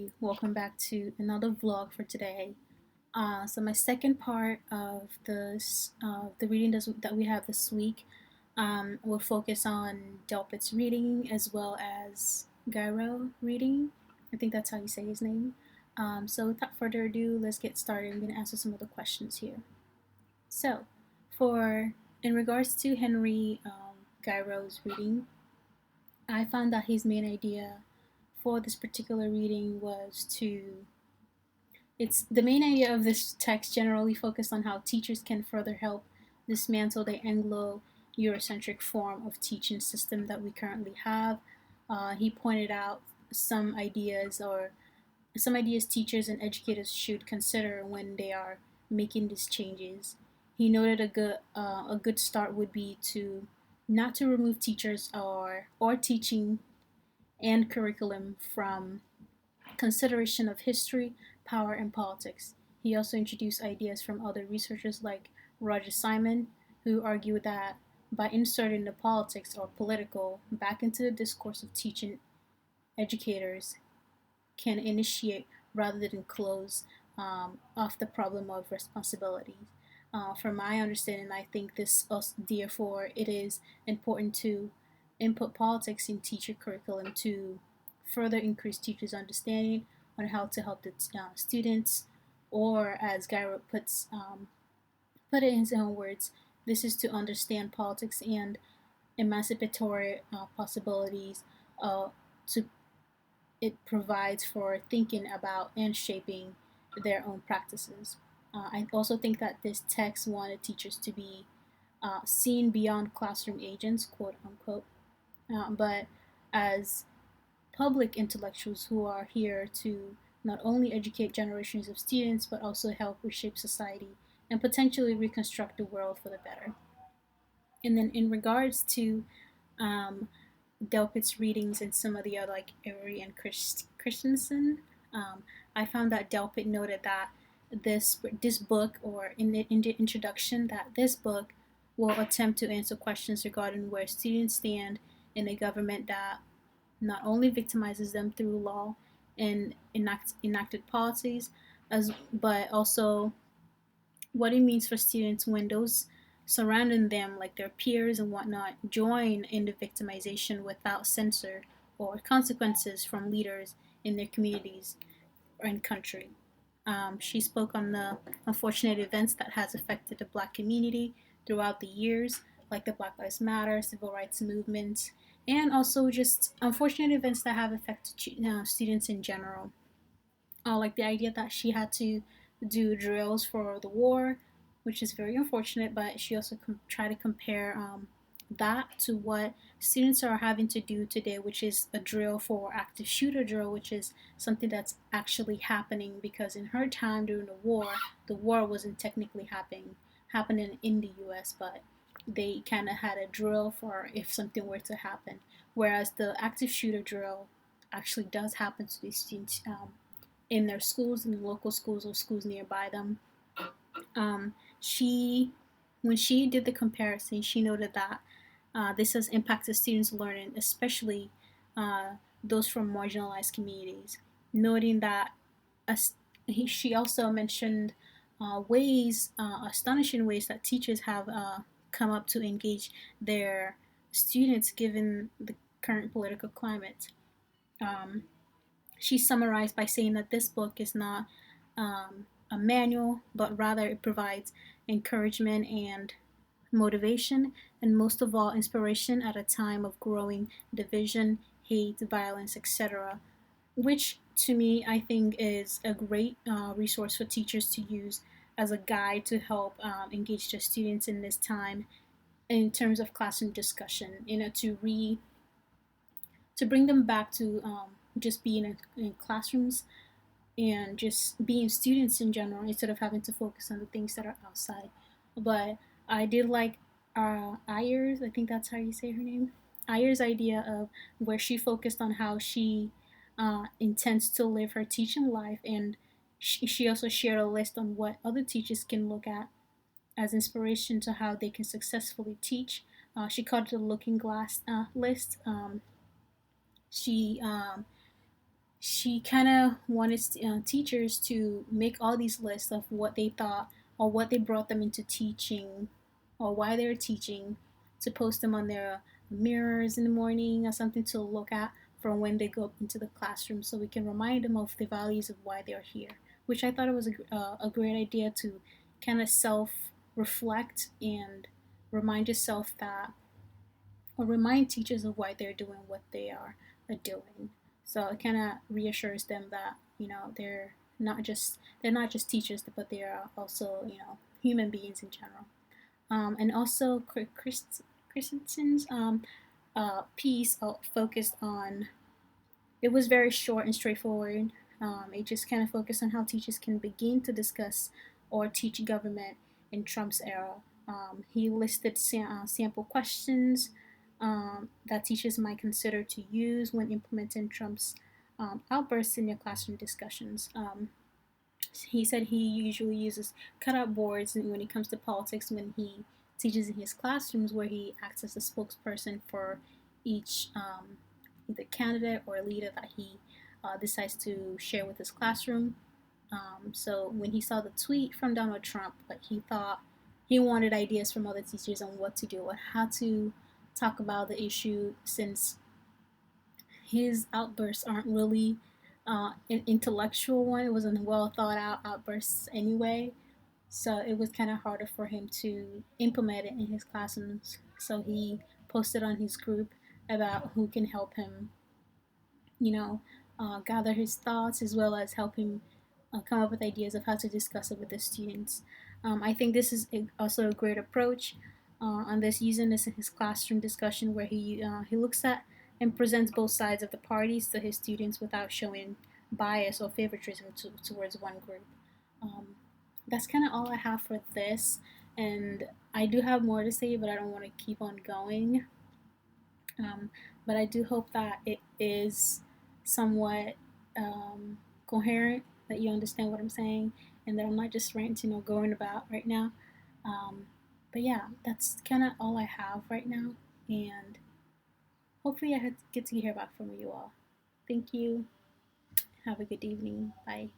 everybody. Welcome back to another vlog for today. So my second part of the reading that we have this week will focus on Delpit's reading as well as Gyro reading. I think that's how you say his name. So without further ado, let's get started. I'm going to answer some of the questions here. So, for in regards to Henry Gyro's reading, I found that his main idea for this particular reading was to it's the main idea of this text generally focused on how teachers can further help dismantle the Anglo Eurocentric form of teaching system that we currently have. He pointed out some ideas or some ideas teachers and educators should consider when they are making these changes. He noted a good start would be to not to remove teachers or teaching and curriculum from consideration of history, power, and politics. He also introduced ideas from other researchers like Roger Simon, who argued that by inserting the politics or political back into the discourse of teaching, educators can initiate rather than close off the problem of responsibilities. From my understanding, I think therefore, it is important to input politics in teacher curriculum to further increase teachers' understanding on how to help the students, or as Gyro put it in his own words, this is to understand politics and emancipatory possibilities to it provides for thinking about and shaping their own practices. I also think that this text wanted teachers to be seen beyond classroom agents, quote unquote, but as public intellectuals who are here to not only educate generations of students but also help reshape society and potentially reconstruct the world for the better. And then in regards to um, Delpit's readings and some of the other like Avery and Christensen, I found that Delpit noted that this book, or in the introduction, that this book will attempt to answer questions regarding where students stand in a government that not only victimizes them through law and enacted policies, but also what it means for students when those surrounding them, like their peers and whatnot, join in the victimization without censor or consequences from leaders in their communities or in country. She spoke on the unfortunate events that has affected the Black community throughout the years, like the Black Lives Matter, civil rights movement, and also just unfortunate events that have affected students in general. Like the idea that she had to do drills for the war, which is very unfortunate, but she also tried to compare that to what students are having to do today, which is a drill for active shooter drill, which is something that's actually happening because in her time during the war wasn't technically happening in the U.S., but they kind of had a drill for if something were to happen, whereas the active shooter drill actually does happen to these students in their schools, in local schools or schools nearby them. She, when she did the comparison, she noted that this has impacted students' learning, especially those from marginalized communities, noting that she also mentioned astonishing ways that teachers have come up to engage their students given the current political climate. Um, she summarized by saying that this book is not a manual, but rather it provides encouragement and motivation, and most of all, inspiration at a time of growing division, hate, violence, etc. Which to me, I think, is a great resource for teachers to use as a guide to help engage their students in this time in terms of classroom discussion, to bring them back to just being in classrooms and just being students in general instead of having to focus on the things that are outside. But I did like Ayers, I think that's how you say her name, Ayers' idea of where she focused on how she intends to live her teaching life, and she also shared a list on what other teachers can look at as inspiration to how they can successfully teach. She called it the Looking Glass list. She she kind of wanted teachers to make all these lists of what they thought or what they brought them into teaching or why they were teaching, to post them on their mirrors in the morning or something to look at from when they go up into the classroom, so we can remind them of the values of why they're here, which I thought it was a great idea to kind of self reflect and remind yourself that, or remind teachers of why they're doing what they are doing. So it kind of reassures them that, they're not just teachers, but they are also, human beings in general. And also Christensen's piece focused on, it was very short and straightforward. It just kind of focused on how teachers can begin to discuss or teach government in Trump's era. He listed sample questions that teachers might consider to use when implementing Trump's outbursts in their classroom discussions. He said he usually uses cutout boards when it comes to politics when he teaches in his classrooms, where he acts as a spokesperson for each either candidate or leader that he decides to share with his classroom. So when he saw the tweet from Donald Trump, like, he thought he wanted ideas from other teachers on what to do or how to talk about the issue, since his outbursts aren't really an intellectual one. It was a well thought out outbursts anyway. So it was kind of harder for him to implement it in his classrooms. So he posted on his group about who can help him, you know, gather his thoughts, as well as help him come up with ideas of how to discuss it with the students. I think this is also a great approach on this, using this in his classroom discussion, where he looks at and presents both sides of the parties to his students without showing bias or favoritism towards one group. Um, that's kind of all I have for this, and I do have more to say, but I don't want to keep on going. Um, but I do hope that it is somewhat coherent, that you understand what I'm saying, and that I'm not just ranting or going about right now. Um, but yeah, that's kind of all I have right now, and hopefully I get to hear back from you all. Thank you. Have a good evening. Bye.